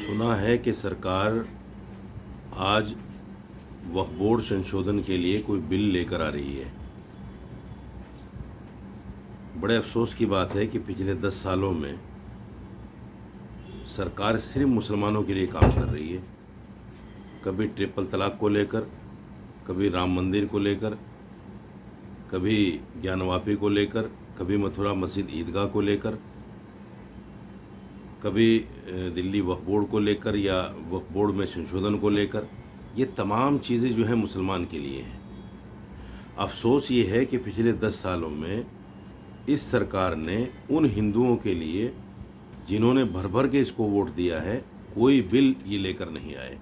सुना है कि सरकार आज वक्फ बोर्ड संशोधन के लिए कोई बिल लेकर आ रही है। बड़े अफसोस की बात है कि पिछले 10 सालों में सरकार सिर्फ मुसलमानों के लिए काम कर रही है। कभी ट्रिपल तलाक को लेकर, कभी राम मंदिर को लेकर, कभी ज्ञानवापी को लेकर, कभी मथुरा मस्जिद ईदगाह को लेकर, कभी दिल्ली वक्फ बोर्ड को लेकर या वक्फ बोर्ड में संशोधन को लेकर। ये तमाम चीज़ें जो हैं मुसलमान के लिए हैं। अफसोस ये है कि पिछले 10 सालों में इस सरकार ने उन हिंदुओं के लिए जिन्होंने भर भर के इसको वोट दिया है, कोई बिल ये लेकर नहीं आए।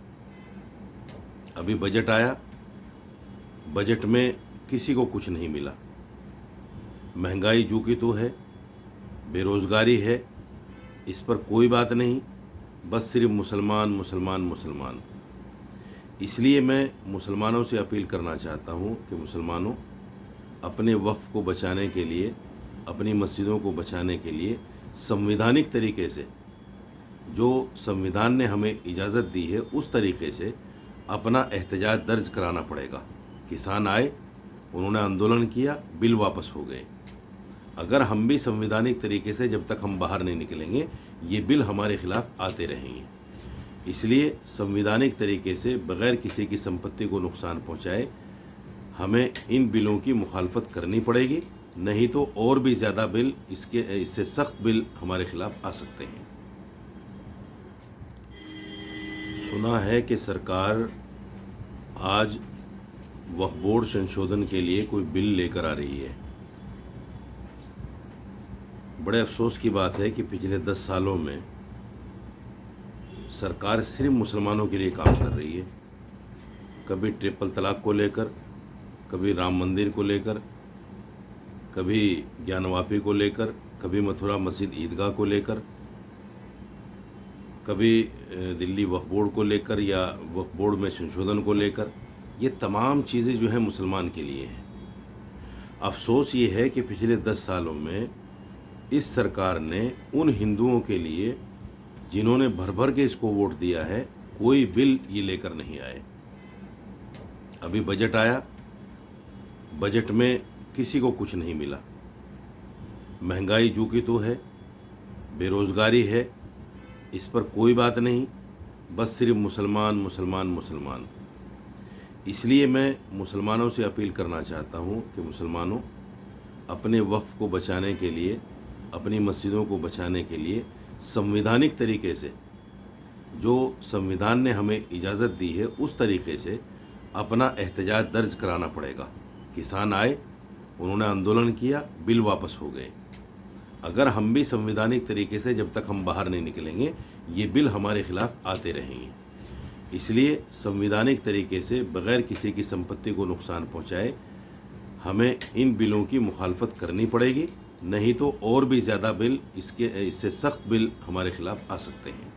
अभी बजट आया, बजट में किसी को कुछ नहीं मिला। महंगाई जो की तो है, बेरोज़गारी है, इस पर कोई बात नहीं, बस सिर्फ मुसलमान मुसलमान मुसलमान। इसलिए मैं मुसलमानों से अपील करना चाहता हूँ कि मुसलमानों, अपने वक्फ को बचाने के लिए, अपनी मस्जिदों को बचाने के लिए संवैधानिक तरीके से, जो संविधान ने हमें इजाज़त दी है, उस तरीके से अपना एहतजाज दर्ज कराना पड़ेगा। किसान आए, उन्होंने आंदोलन किया, बिल वापस हो गए। अगर हम भी संवैधानिक तरीके से जब तक हम बाहर नहीं निकलेंगे, ये बिल हमारे खिलाफ आते रहेंगे। इसलिए संवैधानिक तरीके से बग़ैर किसी की संपत्ति को नुकसान पहुंचाए हमें इन बिलों की मुखालफत करनी पड़ेगी, नहीं तो और भी ज़्यादा बिल, इससे सख्त बिल हमारे खिलाफ आ सकते हैं। सुना है कि सरकार आज वक्फ बोर्ड संशोधन के लिए कोई बिल लेकर आ रही है। बड़े अफसोस की बात है कि पिछले 10 सालों में सरकार सिर्फ मुसलमानों के लिए काम कर रही है। कभी ट्रिपल तलाक को लेकर, कभी राम मंदिर को लेकर, कभी ज्ञानवापी को लेकर, कभी मथुरा मस्जिद ईदगाह को लेकर, कभी दिल्ली वक्फ बोर्ड को लेकर या वक्फ बोर्ड में संशोधन को लेकर। ये तमाम चीज़ें जो हैं मुसलमान के लिए हैं। अफसोस ये है कि पिछले 10 सालों में इस सरकार ने उन हिंदुओं के लिए जिन्होंने भर भर के इसको वोट दिया है, कोई बिल ये लेकर नहीं आए। अभी बजट आया, बजट में किसी को कुछ नहीं मिला। महंगाई जो की तो है, बेरोज़गारी है, इस पर कोई बात नहीं, बस सिर्फ मुसलमान मुसलमान मुसलमान। इसलिए मैं मुसलमानों से अपील करना चाहता हूँ कि मुसलमानों, अपने वक्फ को बचाने के लिए, अपनी मस्जिदों को बचाने के लिए संवैधानिक तरीके से, जो संविधान ने हमें इजाज़त दी है, उस तरीके से अपना एहतजाज दर्ज कराना पड़ेगा। किसान आए, उन्होंने आंदोलन किया, बिल वापस हो गए। अगर हम भी संवैधानिक तरीके से जब तक हम बाहर नहीं निकलेंगे, ये बिल हमारे खिलाफ आते रहेंगे। इसलिए संवैधानिक तरीके से बग़ैर किसी की संपत्ति को नुकसान पहुंचाए हमें इन बिलों की मुखालफत करनी पड़ेगी, नहीं तो और भी ज़्यादा बिल, इससे सख्त बिल हमारे खिलाफ आ सकते हैं।